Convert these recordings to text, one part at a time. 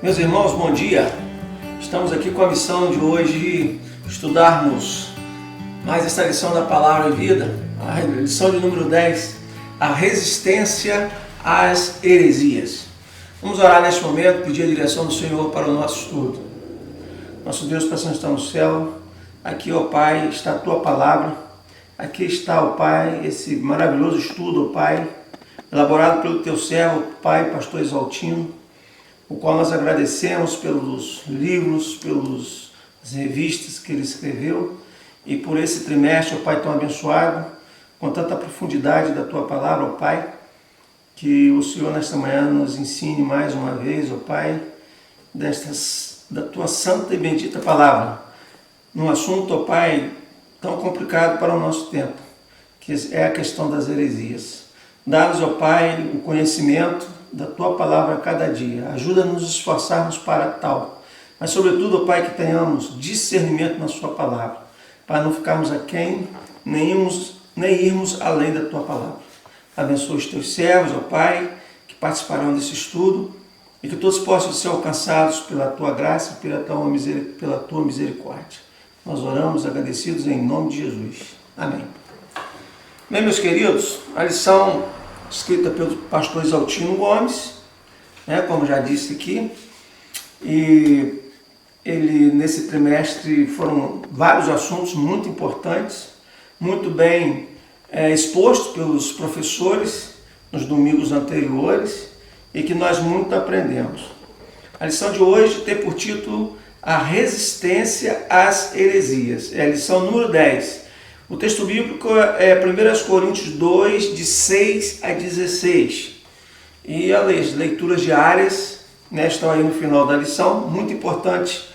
Meus irmãos, bom dia. Estamos aqui com a missão de hoje estudarmos mais essa lição da Palavra e Vida, a lição de número 10, a resistência às heresias. Vamos orar neste momento, pedir a direção do Senhor para o nosso estudo. Nosso Deus, Pai Santo, está no céu. Aqui, ó Pai, está a Tua Palavra. Aqui está, ó Pai, esse maravilhoso estudo, ó Pai, elaborado pelo Teu servo, Pai, Pastor Exaltino, o qual nós agradecemos pelos livros, pelas revistas que ele escreveu e por esse trimestre, ó Pai, tão abençoado, com tanta profundidade da Tua Palavra, ó Pai, que o Senhor nesta manhã nos ensine mais uma vez, ó Pai, da Tua santa e bendita Palavra, num assunto, ó Pai, tão complicado para o nosso tempo, que é a questão das heresias. Dá-nos, ó Pai, o conhecimento da Tua Palavra a cada dia. Ajuda-nos a nos esforçarmos para tal. Mas, sobretudo, ó Pai, que tenhamos discernimento na Sua Palavra, para não ficarmos aquém, nem irmos além da Tua Palavra. Abençoa os Teus servos, ó Pai, que participarão desse estudo, e que todos possam ser alcançados pela Tua graça e pela Tua misericórdia. Nós oramos agradecidos em nome de Jesus. Amém. Bem, meus queridos, a lição escrita pelo pastor Exaltino Gomes, como já disse aqui, e ele nesse trimestre foram vários assuntos muito importantes, muito bem expostos pelos professores nos domingos anteriores e que nós muito aprendemos. A lição de hoje tem por título A Resistência às Heresias, é a lição número 10. O texto bíblico é 1 Coríntios 2, de 6 a 16. E as leituras diárias estão aí no final da lição. Muito importante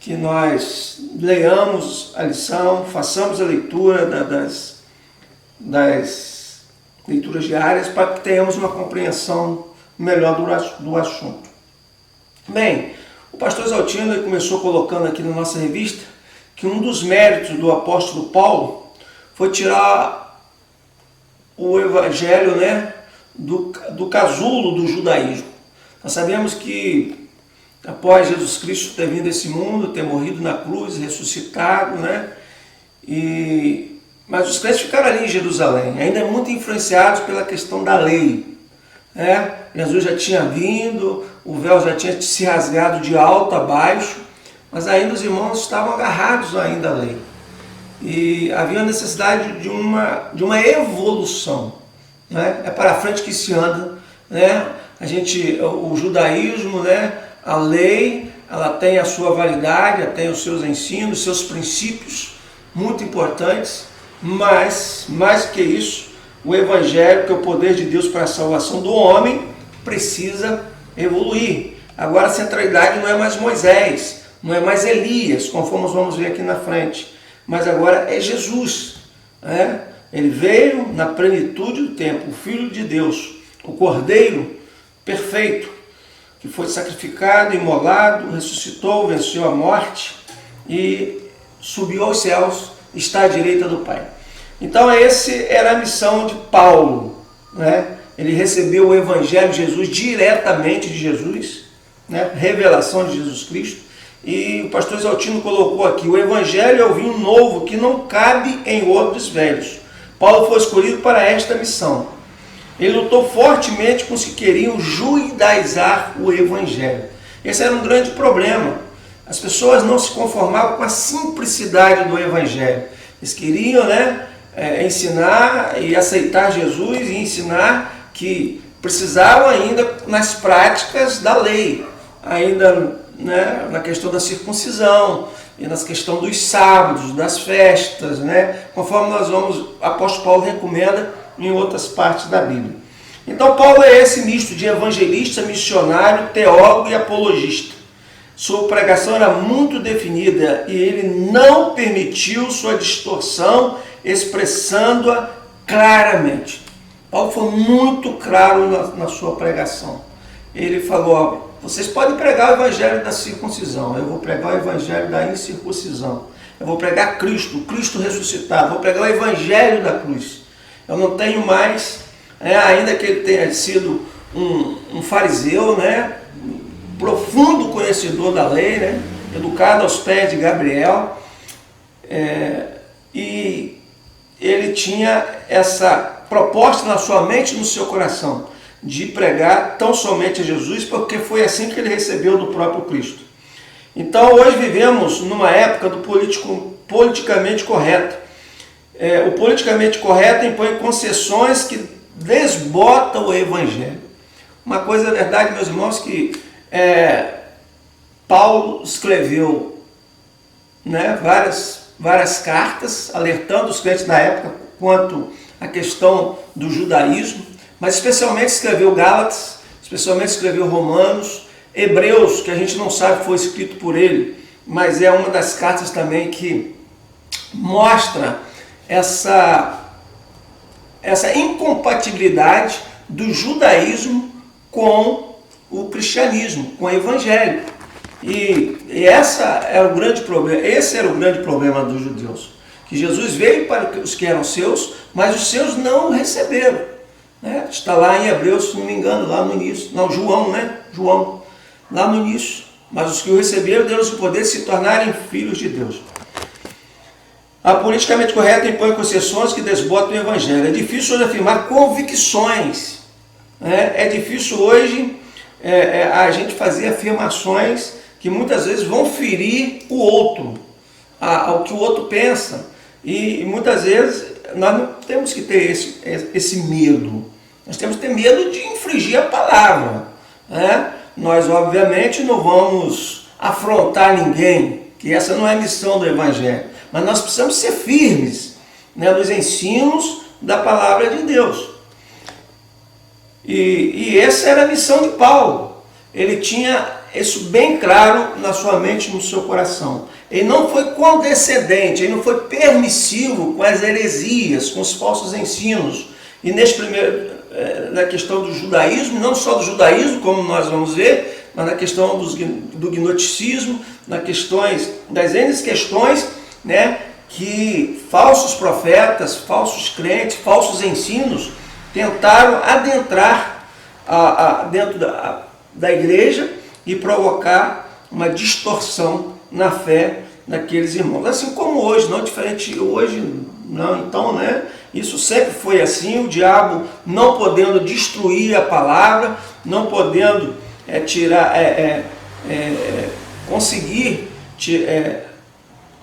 que nós leiamos a lição, façamos a leitura das leituras diárias para que tenhamos uma compreensão melhor do assunto. Bem, o pastor Exaltino começou colocando aqui na nossa revista que um dos méritos do apóstolo Paulo foi tirar o evangelho do casulo do judaísmo. Nós sabemos que após Jesus Cristo ter vindo a esse mundo, ter morrido na cruz, ressuscitado, mas os crentes ficaram ali em Jerusalém, ainda muito influenciados pela questão da lei. Jesus já tinha vindo, o véu já tinha se rasgado de alto a baixo, mas ainda os irmãos estavam agarrados ainda à lei. E havia a necessidade de uma evolução. É para frente que se anda. O judaísmo, a lei, ela tem a sua validade, ela tem os seus ensinos, seus princípios muito importantes, mas, mais do que isso, o evangelho, que é o poder de Deus para a salvação do homem, precisa evoluir. Agora a centralidade não é mais Moisés, não é mais Elias, conforme nós vamos ver aqui na frente, mas agora é Jesus. Ele veio na plenitude do tempo, o Filho de Deus, o Cordeiro perfeito, que foi sacrificado, imolado, ressuscitou, venceu a morte e subiu aos céus, está à direita do Pai. Então essa era a missão de Paulo. Ele recebeu o Evangelho de Jesus diretamente de Jesus, revelação de Jesus Cristo. E o pastor Exaltino colocou aqui: o Evangelho é o vinho novo que não cabe em odres velhos. Paulo foi escolhido para esta missão. Ele lutou fortemente com os que queriam judaizar o Evangelho. Esse era um grande problema. As pessoas não se conformavam com a simplicidade do Evangelho. Eles queriam ensinar e aceitar Jesus e ensinar que precisavam ainda nas práticas da lei, ainda na questão da circuncisão e na questão dos sábados, das festas, conforme o apóstolo Paulo recomenda em outras partes da Bíblia. Então Paulo é esse misto de evangelista, missionário, teólogo e apologista. Sua pregação era muito definida e ele não permitiu sua distorção, expressando-a claramente. Paulo foi muito claro na sua pregação. Ele falou: vocês podem pregar o evangelho da circuncisão, eu vou pregar o evangelho da incircuncisão, eu vou pregar Cristo ressuscitado, vou pregar o evangelho da cruz. Eu não tenho mais, ainda que ele tenha sido um fariseu, profundo conhecedor da lei, né? Educado aos pés de Gabriel, e ele tinha essa proposta na sua mente e no seu coração, de pregar tão somente a Jesus, porque foi assim que ele recebeu do próprio Cristo. Então hoje vivemos numa época do politicamente correto. O politicamente correto impõe concessões que desbotam o Evangelho. Uma coisa é verdade, meus irmãos, que Paulo escreveu, né, várias cartas alertando os crentes da época quanto à questão do judaísmo, mas especialmente escreveu Gálatas, especialmente escreveu Romanos, Hebreus, que a gente não sabe foi escrito por ele, mas é uma das cartas também que mostra essa incompatibilidade do judaísmo com o cristianismo, com o evangelho. E esse era o grande problema dos judeus, que Jesus veio para os que eram seus, mas os seus não o receberam. Né? Está lá em Hebreus, se não me engano, lá no início, não, João, né? João, lá no início. Mas os que o receberam, deram-lhes o poder de se tornarem filhos de Deus. A politicamente correta impõe concessões que desbotam o evangelho. É difícil hoje afirmar convicções. Né? É difícil hoje a gente fazer afirmações que muitas vezes vão ferir o outro, ao que o outro pensa. E muitas vezes nós não temos que ter esse medo. Nós temos que ter medo de infringir a palavra. Né? Nós, obviamente, não vamos afrontar ninguém, que essa não é a missão do Evangelho. Mas nós precisamos ser firmes, né, nos ensinos da palavra de Deus. E essa era a missão de Paulo. Ele tinha isso bem claro na sua mente e no seu coração. Ele não foi condescendente, ele não foi permissivo com as heresias, com os falsos ensinos. E nesse primeiro, na questão do judaísmo, não só do judaísmo, como nós vamos ver, mas na questão do gnosticismo, das N questões, né, que falsos profetas, falsos crentes, falsos ensinos tentaram adentrar dentro da igreja e provocar uma distorção na fé daqueles irmãos. Assim como hoje, não diferente hoje, não. Então, né, isso sempre foi assim, o diabo não podendo destruir a palavra, não podendo conseguir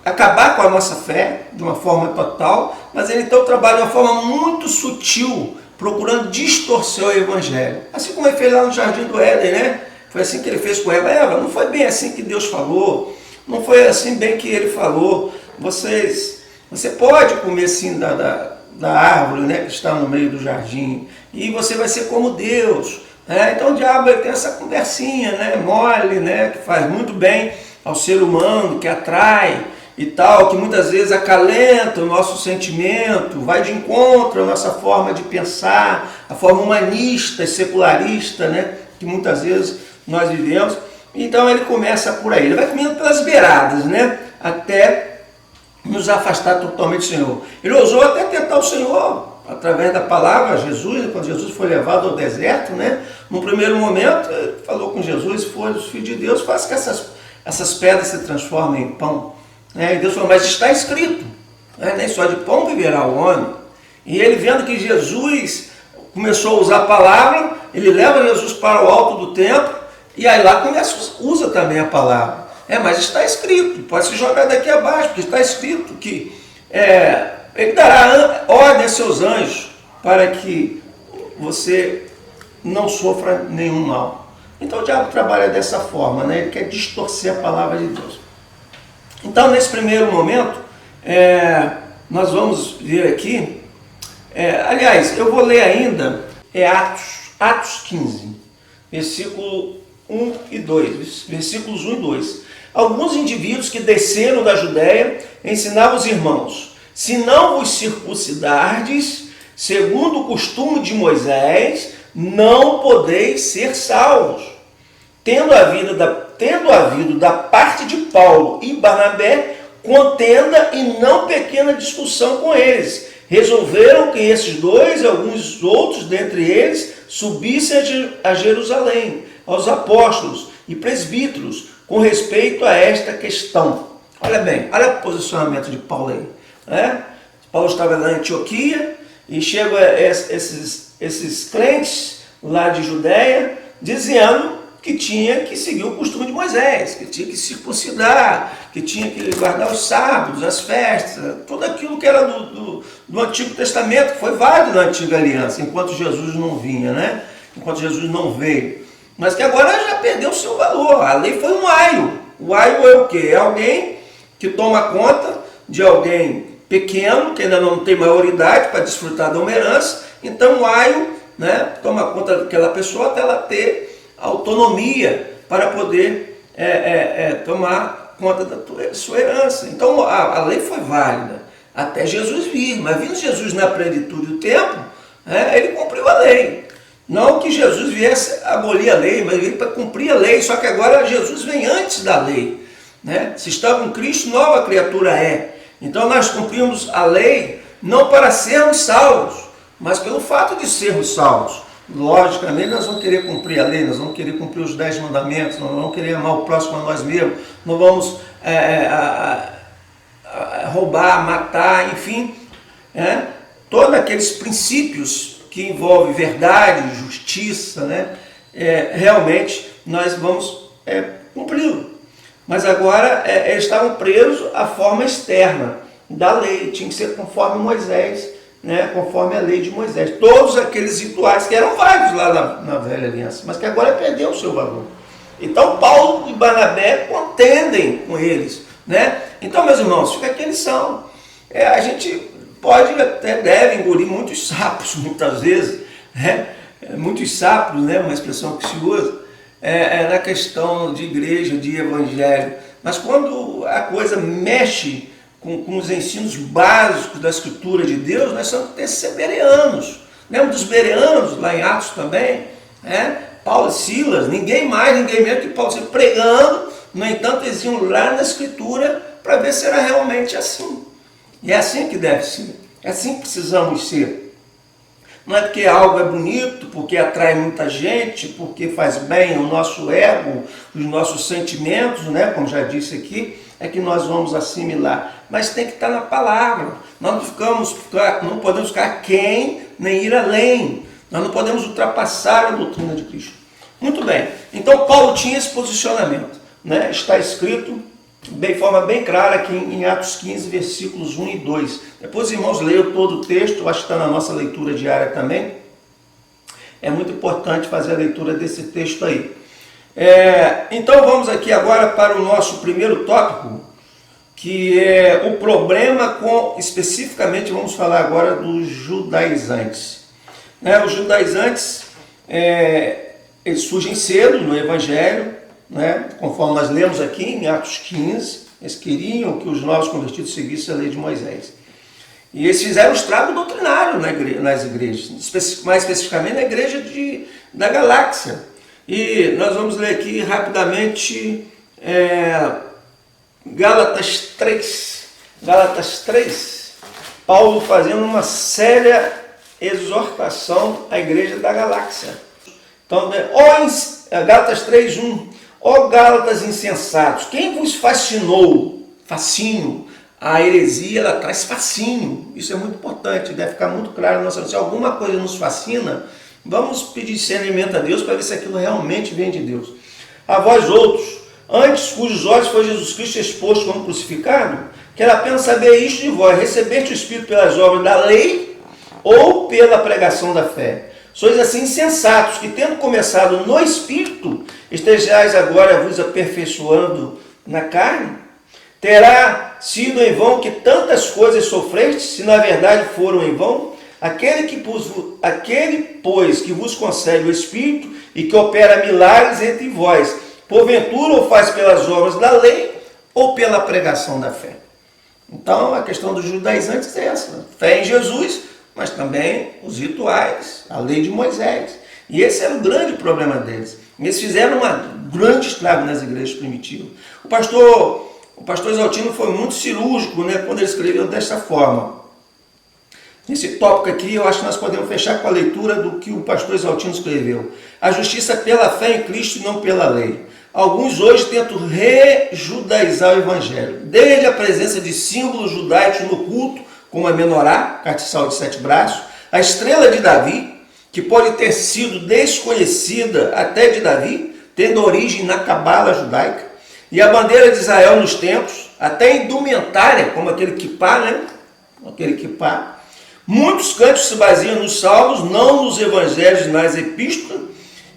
acabar com a nossa fé de uma forma total, mas ele então trabalha de uma forma muito sutil, procurando distorcer o evangelho. Assim como ele fez lá no Jardim do Éden, né? Foi assim que ele fez com Eva. Eva, não foi bem assim que Deus falou, não foi assim bem que ele falou. Você pode comer sim da árvore, né, que está no meio do jardim, e você vai ser como Deus. Né? Então o diabo tem essa conversinha, né, mole, né, que faz muito bem ao ser humano, que atrai e tal, que muitas vezes acalenta o nosso sentimento, vai de encontro à nossa forma de pensar, a forma humanista e secularista, né, que muitas vezes nós vivemos. Então ele começa por aí, ele vai comendo pelas beiradas, né, até nos afastar totalmente do Senhor. Ele ousou até tentar o Senhor através da palavra, Jesus, quando Jesus foi levado ao deserto, né, no primeiro momento ele falou com Jesus: se for o Filho de Deus, faça que essas pedras se transformem em pão. E Deus falou: mas está escrito, né? Nem só de pão viverá o homem. E ele, vendo que Jesus começou a usar a palavra, ele leva Jesus para o alto do templo, e aí lá usa também a palavra. Mas está escrito, pode se jogar daqui abaixo, porque está escrito que ele dará ordem a seus anjos para que você não sofra nenhum mal. Então o diabo trabalha dessa forma, né? Ele quer distorcer a palavra de Deus. Então, nesse primeiro momento, nós vamos ver aqui, aliás, eu vou ler ainda Atos 15, versículo 1 e 2, versículos 1 e 2. Alguns indivíduos que desceram da Judéia ensinavam os irmãos: se não vos circuncidardes, segundo o costume de Moisés, não podeis ser salvos. Tendo havido da parte de Paulo e Barnabé contenda e não pequena discussão com eles, resolveram que esses dois e alguns outros dentre eles subissem a Jerusalém, aos apóstolos, e presbíteros com respeito a esta questão. Olha bem, olha o posicionamento de Paulo aí. Né? Paulo estava lá em Antioquia e chegam esses crentes lá de Judéia dizendo que tinha que seguir o costume de Moisés, que tinha que circuncidar, que tinha que guardar os sábados, as festas, tudo aquilo que era do Antigo Testamento, que foi válido na Antiga Aliança, enquanto Jesus não vinha, né? Enquanto Jesus não veio. Mas que agora já perdeu o seu valor. A lei foi um aio. O aio é o quê? É alguém que toma conta de alguém pequeno, que ainda não tem maioridade para desfrutar de uma herança. Então o aio, né, toma conta daquela pessoa até ela ter autonomia para poder tomar conta da sua herança. Então a lei foi válida até Jesus vir, mas vindo Jesus na plenitude do tempo, ele cumpriu a lei. Não que Jesus viesse abolir a lei, mas veio para cumprir a lei, só que agora Jesus vem antes da lei. Né? Se está com Cristo, nova criatura é. Então nós cumprimos a lei não para sermos salvos, mas pelo fato de sermos salvos. Logicamente nós vamos querer cumprir a lei, nós vamos querer cumprir os 10 mandamentos, nós vamos querer amar o próximo a nós mesmos, não vamos roubar, matar, enfim, todos aqueles princípios que envolvem verdade, justiça, né? Realmente nós vamos cumpri-lo. Mas agora eles estavam presos à forma externa da lei, tinha que ser conforme Moisés, né, conforme a lei de Moisés. Todos aqueles rituais que eram válidos lá na velha aliança, mas que agora perdeu o seu valor. Então Paulo e Barnabé contendem com eles. Né? Então, meus irmãos, fica aqui a lição. A gente pode até deve engolir muitos sapos, muitas vezes, né? Muitos sapos, né? Uma expressão que se usa, na questão de igreja, de evangelho. Mas quando a coisa mexe com os ensinos básicos da Escritura de Deus, nós somos que ser bereanos. Lembra dos bereanos, lá em Atos também? Paulo e Silas, ninguém mais, ninguém menos que Paulo Silas pregando, no entanto eles iam lá na Escritura para ver se era realmente assim. E é assim que deve ser, é assim que precisamos ser. Não é porque algo é bonito, porque atrai muita gente, porque faz bem ao nosso ego, os nossos sentimentos, né? Como já disse aqui, é que nós vamos assimilar. Mas tem que estar na palavra. Nós não podemos ficar quem nem ir além. Nós não podemos ultrapassar a doutrina de Cristo. Muito bem. Então Paulo tinha esse posicionamento. Né? Está escrito de forma bem clara aqui em Atos 15, versículos 1 e 2. Depois, irmãos, leiam todo o texto. Eu acho que está na nossa leitura diária também. É muito importante fazer a leitura desse texto aí. Então vamos aqui agora para o nosso primeiro tópico, que é o problema especificamente vamos falar agora dos judaizantes. Os judaizantes, eles surgem cedo no Evangelho, né? Conforme nós lemos aqui em Atos 15, eles queriam que os novos convertidos seguissem a lei de Moisés. E eles fizeram um estrago doutrinário nas igrejas, mais especificamente na igreja da Galáxia. E nós vamos ler aqui rapidamente Gálatas 3. Gálatas 3, Paulo fazendo uma séria exortação à igreja da Galáxia. Então, Gálatas 3, 1. Ó Gálatas insensatos, quem vos fascinou? Fascínio. A heresia, ela traz fascínio. Isso é muito importante, deve ficar muito claro na nossa vida. Se alguma coisa nos fascina, vamos pedir discernimento a Deus para ver se aquilo realmente vem de Deus. A vós outros, antes cujos olhos foi Jesus Cristo exposto como crucificado, quero apenas saber isto de vós: recebeste o Espírito pelas obras da lei ou pela pregação da fé? Sois assim insensatos, que tendo começado no Espírito, estejais agora vos aperfeiçoando na carne? Terá sido em vão que tantas coisas sofrestes, se na verdade foram em vão? Aquele, pois, que vos concede o Espírito e que opera milagres entre vós, porventura o faz pelas obras da lei ou pela pregação da fé? Então a questão dos judaizantes é essa: fé em Jesus, mas também os rituais, a lei de Moisés. E esse era o grande problema deles. Eles fizeram um grande estrago nas igrejas primitivas. O pastor Exaltino foi muito cirúrgico, né, quando ele escreveu dessa forma. Nesse tópico aqui, eu acho que nós podemos fechar com a leitura do que o pastor Exaltino escreveu. A justiça pela fé em Cristo e não pela lei. alguns hoje tentam rejudaizar o evangelho, desde a presença de símbolos judaicos no culto, como a menorá, castiçal de 7 braços, a estrela de Davi, que pode ter sido desconhecida até de Davi, tendo origem na cabala judaica, e a bandeira de Israel nos templos, até a indumentária, como aquele quipá, né? Aquele quipá. Muitos cantos se baseiam nos salmos, não nos evangelhos, nas epístolas,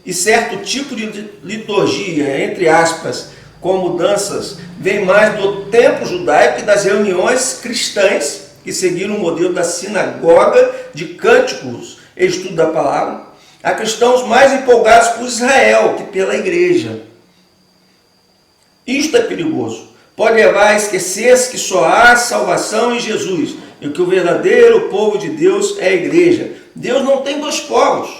e certo tipo de liturgia, entre aspas, com mudanças, vem mais do tempo judaico e das reuniões cristãs, que seguiram o modelo da sinagoga de cânticos e estudo da palavra, há cristãos mais empolgados por Israel que pela igreja. Isto é perigoso. Pode levar a esquecer-se que só há salvação em Jesus e que o verdadeiro povo de Deus é a igreja. Deus não tem dois povos.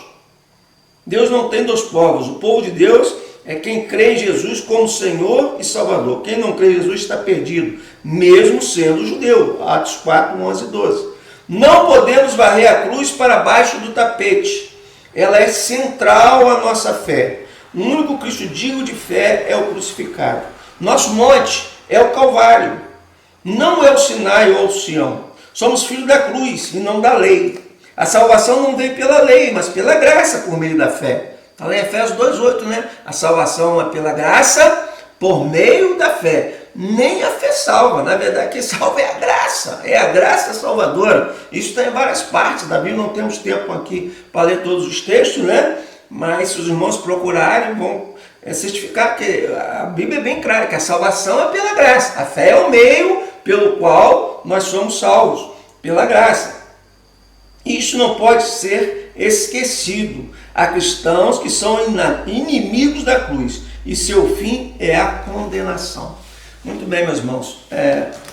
Deus não tem dois povos. O povo de Deus é quem crê em Jesus como Senhor e Salvador. Quem não crê em Jesus está perdido, mesmo sendo judeu. Atos 4, 11 e 12. Não podemos varrer a cruz para baixo do tapete. Ela é central à nossa fé. O único Cristo digno de fé é o crucificado. Nosso monte é o Calvário. Não é o Sinai ou o Sião. Somos filhos da cruz e não da lei. A salvação não vem pela lei, mas pela graça por meio da fé. Está lá em Efésios 2,8, né? A salvação é pela graça por meio da fé. Nem a fé salva. Na verdade, quem salva é a graça. É a graça salvadora. Isso está em várias partes da Bíblia. Não temos tempo aqui para ler todos os textos, né? Mas se os irmãos procurarem, vão certificar que a Bíblia é bem clara, que a salvação é pela graça. A fé é o meio pelo qual nós somos salvos, pela graça. Isso não pode ser esquecido. Há cristãos que são inimigos da cruz e seu fim é a condenação. Muito bem, meus irmãos.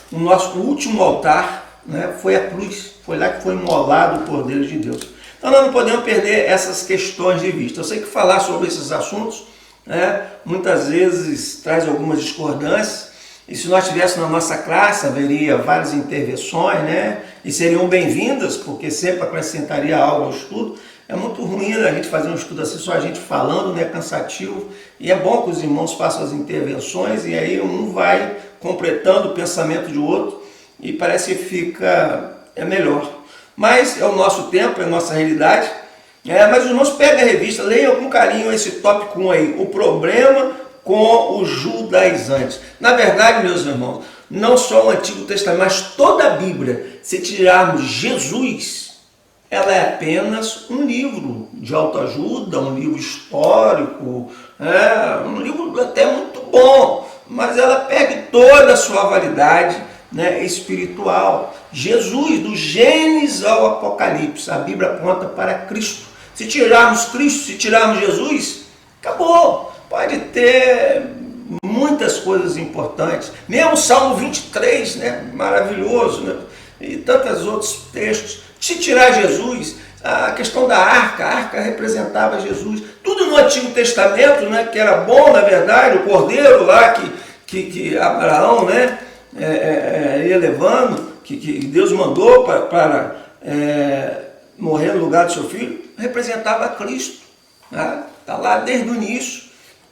O nosso último altar, né, foi a cruz. Foi lá que foi imolado o Cordeiro de Deus. Então nós não podemos perder essas questões de vista. Eu sei que falar sobre esses assuntos, né, muitas vezes traz algumas discordâncias. E se nós tivéssemos na nossa classe, haveria várias intervenções, né? E seriam bem-vindas, porque sempre acrescentaria algo ao estudo. É muito ruim a gente fazer um estudo assim, só a gente falando, né? Cansativo. E é bom que os irmãos façam as intervenções e aí um vai completando o pensamento de outro e parece que fica melhor. Mas é o nosso tempo, é a nossa realidade. Mas os irmãos pegam a revista, leiam com carinho esse tópico 1 aí, o problema com os judaizantes. Na verdade, meus irmãos, não só o Antigo Testamento, mas toda a Bíblia, se tirarmos Jesus, ela é apenas um livro de autoajuda, um livro histórico, um livro até muito bom, mas ela perde toda a sua validade, né, espiritual. Jesus, do Gênesis ao Apocalipse, a Bíblia aponta para Cristo. Se tirarmos Cristo, se tirarmos Jesus, acabou. Pode ter muitas coisas importantes. Mesmo o Salmo 23, né? Maravilhoso, né? E tantos outros textos. Se tirar Jesus, a questão da arca, a arca representava Jesus. Tudo no Antigo Testamento, né? Que era bom, na verdade, o cordeiro lá que Abraão, né? Ia levando, que Deus mandou para morrer no lugar do seu filho, representava Cristo. Está lá desde o início.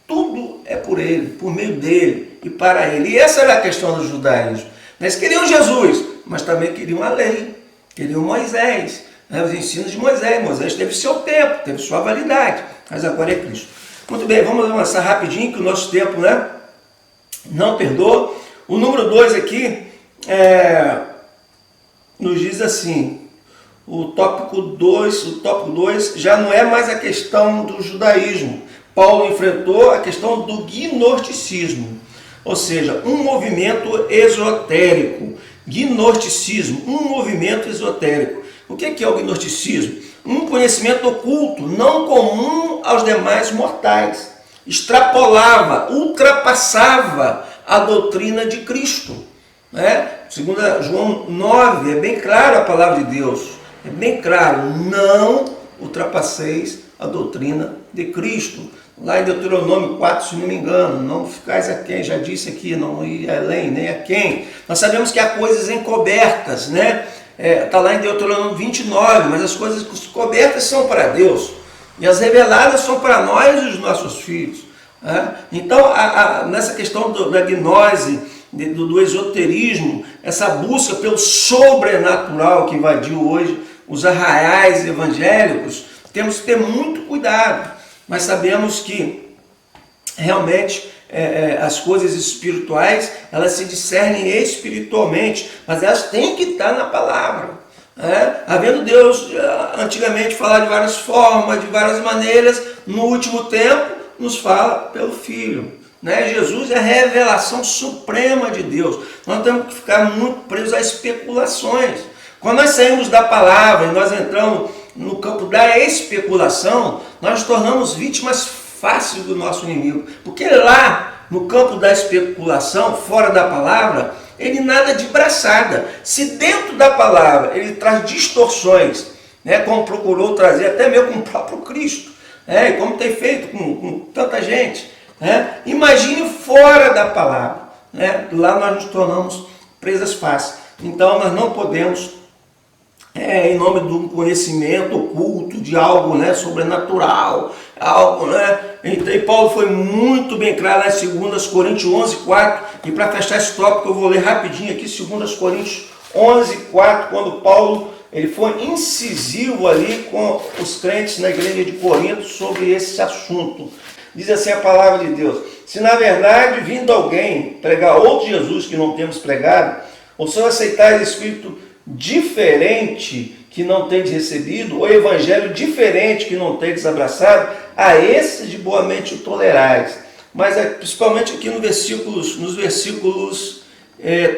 Tudo é por ele, por meio dele e para ele. E essa era a questão do judaísmo. Eles queriam Jesus, mas também queriam a lei, queriam Moisés, né? Os ensinos de Moisés. Moisés teve seu tempo, teve sua validade, mas agora é Cristo. Muito bem, vamos avançar rapidinho, que o nosso tempo, né, não perdoa. O número 2 aqui nos diz assim, o tópico 2 já não é mais a questão do judaísmo. Paulo enfrentou a questão do gnosticismo, ou seja, um movimento esotérico. Gnosticismo, um movimento esotérico. O que é o gnosticismo? Um conhecimento oculto, não comum aos demais mortais. Extrapolava, ultrapassava a doutrina de Cristo. Segundo João 9, é bem claro a palavra de Deus. É bem claro, não ultrapasseis a doutrina de Cristo. Lá em Deuteronômio 4, se não me engano, não ficais a quem, já disse aqui, não ir além, nem a quem. Nós sabemos que há coisas encobertas, né? Está lá em Deuteronômio 29, mas as coisas cobertas são para Deus. E as reveladas são para nós e os nossos filhos. Né? Então, nessa questão da gnose, do esoterismo, essa busca pelo sobrenatural que invadiu hoje os arraiais evangélicos, temos que ter muito cuidado. Mas sabemos que realmente as coisas espirituais, elas se discernem espiritualmente, mas elas têm que estar na palavra. Havendo Deus antigamente falar de várias formas, de várias maneiras, no último tempo nos fala pelo Filho. Jesus é a revelação suprema de Deus. Nós temos que ficar muito presos a especulações. Quando nós saímos da palavra e nós entramos no campo da especulação, nós nos tornamos vítimas fáceis do nosso inimigo. Porque lá, no campo da especulação, fora da palavra, ele nada de braçada. Se dentro da palavra ele traz distorções, como procurou trazer até mesmo com o próprio Cristo, e como tem feito com tanta gente, imagine fora da palavra. Lá nós nos tornamos presas fáceis. Então nós não podemos, em nome de um conhecimento oculto, de algo sobrenatural, algo, E Paulo foi muito bem claro em 2 Coríntios 11:4, e para fechar esse tópico eu vou ler rapidinho aqui 2 Coríntios 11:4, quando Paulo ele foi incisivo ali com os crentes na igreja de Corinto sobre esse assunto. Diz assim a palavra de Deus: se na verdade vindo alguém pregar outro Jesus que não temos pregado, ou se aceitais espírito diferente que não tendes recebido, ou evangelho diferente que não tendes abraçado, a esses de boa mente o tolerais. Mas principalmente aqui nos versículos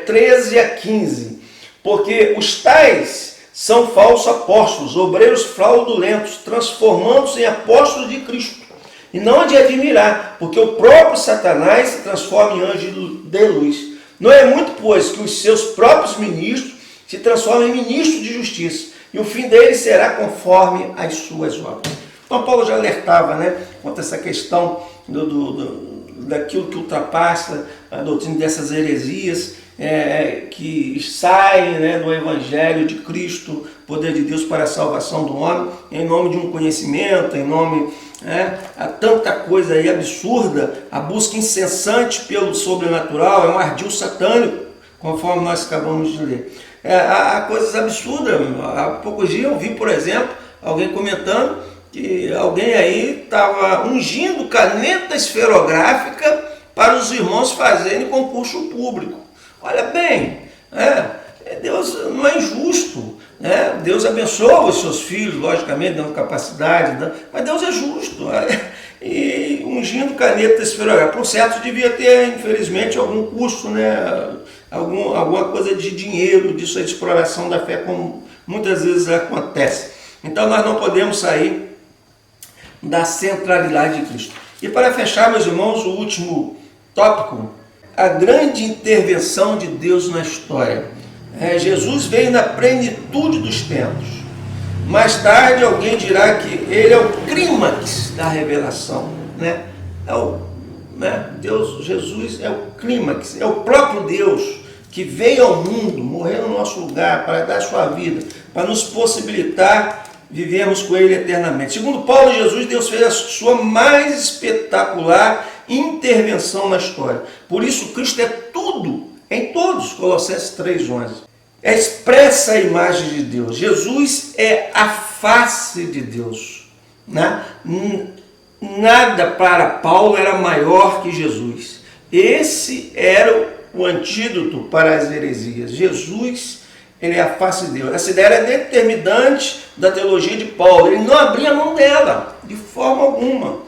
13 a 15, porque os tais são falsos apóstolos, obreiros fraudulentos, transformando-se em apóstolos de Cristo. E não há de admirar, porque o próprio Satanás se transforma em anjo de luz. Não é muito, pois, que os seus próprios ministros se transformam em ministros de justiça, e o fim deles será conforme as suas obras. Então Paulo já alertava contra essa questão daquilo que ultrapassa a doutrina dessas heresias, que saem do Evangelho de Cristo, poder de Deus para a salvação do homem, em nome de um conhecimento, em nome a tanta coisa aí absurda, a busca incessante pelo sobrenatural, é um ardil satânico, conforme nós acabamos de ler. Há coisas absurdas. Há poucos dias eu vi, por exemplo, alguém comentando que alguém aí estava ungindo caneta esferográfica para os irmãos fazerem concurso público. Olha bem, Deus não é injusto. Deus abençoa os seus filhos, logicamente, dando capacidade, mas Deus é justo. E ungindo caneta esferográfica. Por certo, devia ter, infelizmente, algum custo, alguma coisa de dinheiro, disso aí, de exploração da fé, como muitas vezes acontece. Então nós não podemos sair da centralidade de Cristo. E para fechar, meus irmãos, o último tópico, a grande intervenção de Deus na história. Jesus veio na plenitude dos tempos. Mais tarde alguém dirá que ele é o clímax da revelação. Deus, Jesus é o clímax, é o próprio Deus que veio ao mundo, morrer no nosso lugar para dar a sua vida, para nos possibilitar vivermos com Ele eternamente. Segundo Paulo, Jesus, Deus fez a sua mais espetacular intervenção na história. Por isso, Cristo é tudo, em todos, Colossenses 3:11. É expressa a imagem de Deus. Jesus é a face de Deus. Nada para Paulo era maior que Jesus. Esse era o antídoto para as heresias. Jesus, ele é a face de Deus. Essa ideia é determinante da teologia de Paulo. Ele não abria mão dela, de forma alguma.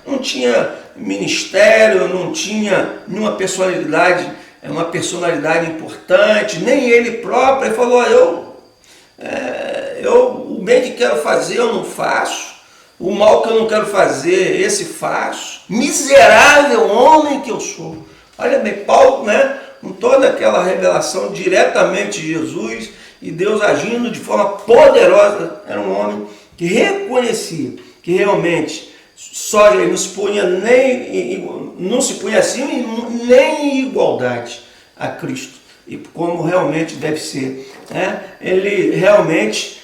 Não tinha ministério, não tinha nenhuma personalidade, uma personalidade importante, nem ele próprio. Ele falou, o bem que quero fazer eu não faço, o mal que eu não quero fazer, esse faço. Miserável homem que eu sou. Olha bem, Paulo, com toda aquela revelação diretamente de Jesus e Deus agindo de forma poderosa, era um homem que reconhecia que realmente só ele não se punha assim nem em igualdade a Cristo, e como realmente deve ser. Ele realmente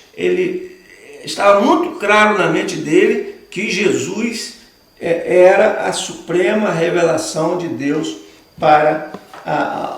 estava muito claro na mente dele que Jesus era a suprema revelação de Deus para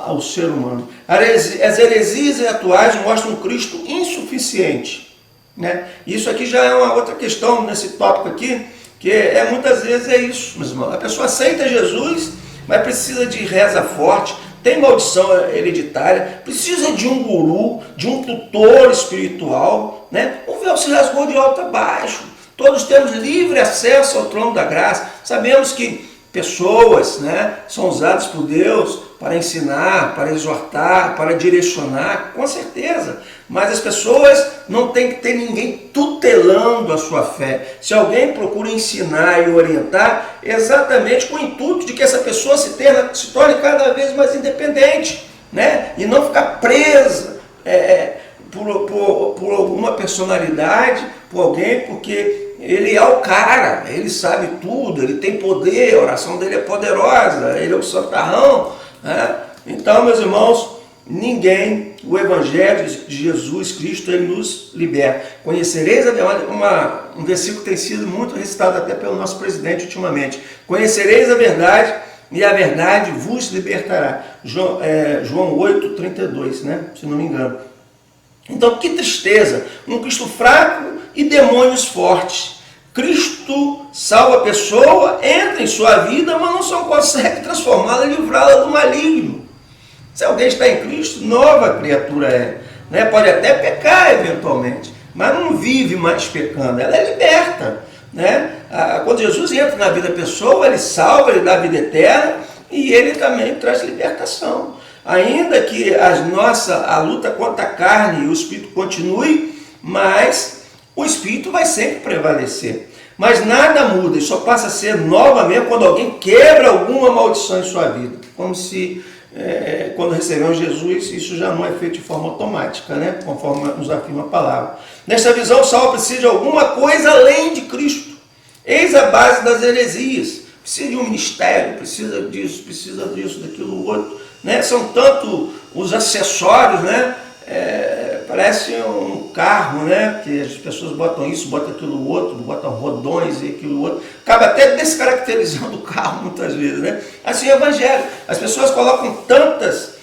ao ser humano. As heresias atuais mostram um Cristo insuficiente, né? Isso aqui já é uma outra questão nesse tópico aqui, que muitas vezes é isso, meus irmãos. A pessoa aceita Jesus, mas precisa de reza forte, tem maldição hereditária, precisa de um guru, de um tutor espiritual, né? O véu se rasgou de alto a baixo. Todos temos livre acesso ao trono da graça. Sabemos que pessoas, né, são usadas por Deus para ensinar, para exortar, para direcionar, com certeza. Mas as pessoas não tem que ter ninguém tutelando a sua fé. Se alguém procura ensinar e orientar, é exatamente com o intuito de que essa pessoa se torne cada vez mais independente, né? E não ficar presa por alguma personalidade, por alguém, porque ele é o cara, ele sabe tudo, ele tem poder, a oração dele é poderosa, ele é o santarrão, né? Então, meus irmãos, o Evangelho de Jesus Cristo, ele nos liberta. Conhecereis a verdade, um versículo que tem sido muito recitado até pelo nosso presidente ultimamente. Conhecereis a verdade e a verdade vos libertará. João 8:32, né? Se não me engano. Então, que tristeza, um Cristo fraco e demônios fortes. Cristo salva a pessoa, entra em sua vida, mas não consegue transformá-la e livrá-la do maligno. Se alguém está em Cristo, nova criatura é, né? Pode até pecar eventualmente, mas não vive mais pecando, ela é liberta, né? Quando Jesus entra na vida da pessoa, ele salva, ele dá a vida eterna e ele também traz libertação. Ainda que a luta contra a carne e o espírito continue, mas o espírito vai sempre prevalecer. Mas nada muda, e só passa a ser novamente quando alguém quebra alguma maldição em sua vida. Como se, quando recebemos Jesus, isso já não é feito de forma automática, né? Conforme nos afirma a palavra. Nesta visão, o salvo precisa de alguma coisa além de Cristo. Eis a base das heresias. Precisa de um ministério, precisa disso, daquilo, outro. Né? São tanto os acessórios, né? Parece um carro, né? Que as pessoas botam isso, botam aquilo outro, botam rodões e aquilo outro. Acaba até descaracterizando o carro muitas vezes, né? Assim é o Evangelho. As pessoas colocam tantas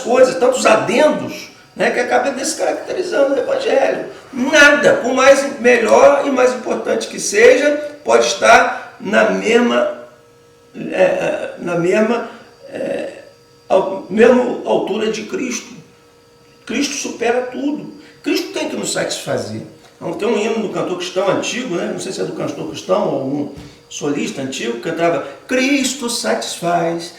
coisas, tantos adendos, né? Que acaba descaracterizando o Evangelho. Nada, por mais melhor e mais importante que seja, pode estar na mesma altura de Cristo. Cristo supera tudo. Cristo tem que nos satisfazer. Então, tem um hino do cantor cristão antigo, né? Não sei se é do cantor cristão ou algum solista antigo, que cantava: Cristo satisfaz,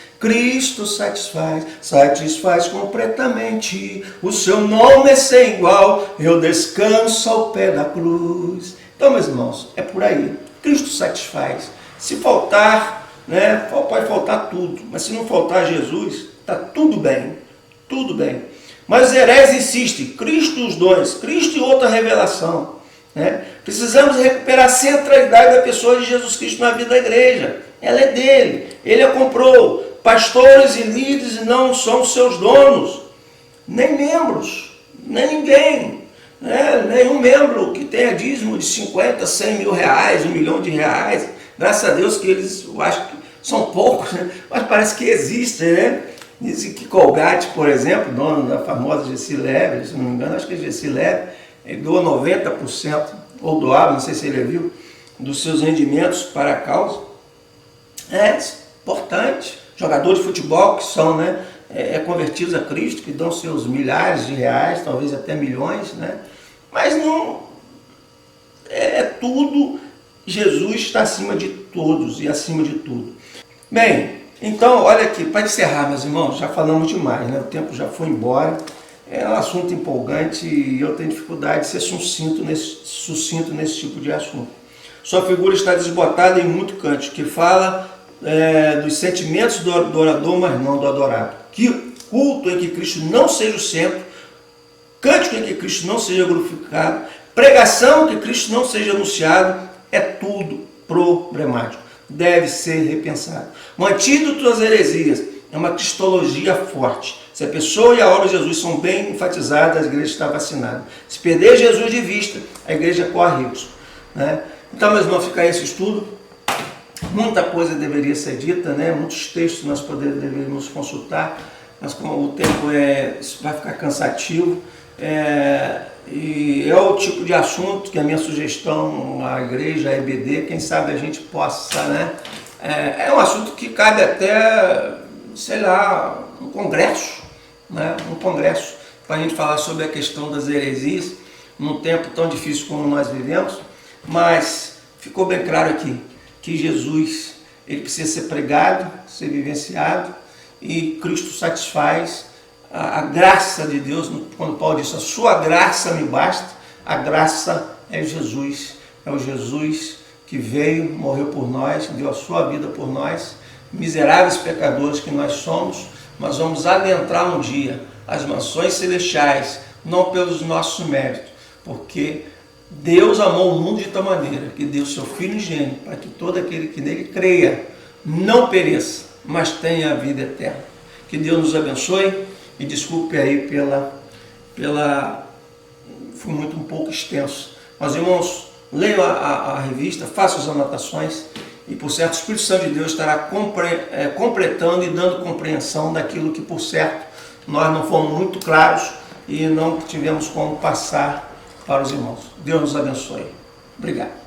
satisfaz completamente, o seu nome é sem igual, eu descanso ao pé da cruz. Então, meus irmãos, é por aí. Cristo satisfaz. Se faltar, né, pode faltar tudo, mas se não faltar Jesus, está tudo bem, tudo bem. Mas os hereges insistem, Cristo e os dons, Cristo e outra revelação, né? Precisamos recuperar a centralidade da pessoa de Jesus Cristo na vida da igreja. Ela é dele, ele a comprou. Pastores e líderes não são seus donos, nem membros, nem ninguém, né? Nenhum membro que tenha dízimo de 50, 100 mil reais, 1 milhão de reais. Graças a Deus que eles, eu acho que são poucos, né? Mas parece que existem, né? Dizem que Colgate, por exemplo, dono da famosa Gessi Lever, se não me engano, acho que é Gessi Lever, ele doa 90%, ou doava, não sei se ele viu, dos seus rendimentos para a causa. É importante. Jogadores de futebol que são, né, convertidos a Cristo, que dão seus milhares de reais, talvez até milhões, né? Mas não tudo, Jesus está acima de todos e acima de tudo. Bem, então, olha aqui, para encerrar, meus irmãos, já falamos demais, né? O tempo já foi embora. É um assunto empolgante e eu tenho dificuldade de ser sucinto nesse tipo de assunto. Sua figura está desbotada em muito cântico, que fala dos sentimentos do adorador, mas não do adorado. Que culto em que Cristo não seja o centro, cântico em que Cristo não seja glorificado, pregação em que Cristo não seja anunciado, é tudo problemático. Deve ser repensado. O antídoto às heresias é uma cristologia forte. Se a pessoa e a obra de Jesus são bem enfatizadas, a igreja está vacinada. Se perder Jesus de vista, a igreja corre risco, né? Então, meus irmãos, fica esse estudo. Muita coisa deveria ser dita, né? Muitos textos nós deveríamos consultar, mas como o tempo vai ficar cansativo, e é o tipo de assunto que a minha sugestão à igreja, à EBD, quem sabe a gente possa, né? É um assunto que cabe até, sei lá, um congresso, né? Um congresso para a gente falar sobre a questão das heresias, num tempo tão difícil como nós vivemos, mas ficou bem claro aqui que Jesus, ele precisa ser pregado, ser vivenciado, e Cristo satisfaz a graça de Deus. Quando Paulo disse, a sua graça me basta, a graça é Jesus, é o Jesus que veio, morreu por nós, deu a sua vida por nós, miseráveis pecadores que nós somos, mas vamos adentrar um dia as mansões celestiais, não pelos nossos méritos, porque Deus amou o mundo de tal maneira que deu seu Filho unigênito para que todo aquele que nele creia não pereça, mas tenha a vida eterna. Que Deus nos abençoe e desculpe aí foi um pouco extenso. Mas, irmãos, leiam a revista, façam as anotações e, por certo, o Espírito Santo de Deus estará completando e dando compreensão daquilo que, por certo, nós não fomos muito claros e não tivemos como passar para os irmãos. Deus nos abençoe. Obrigado.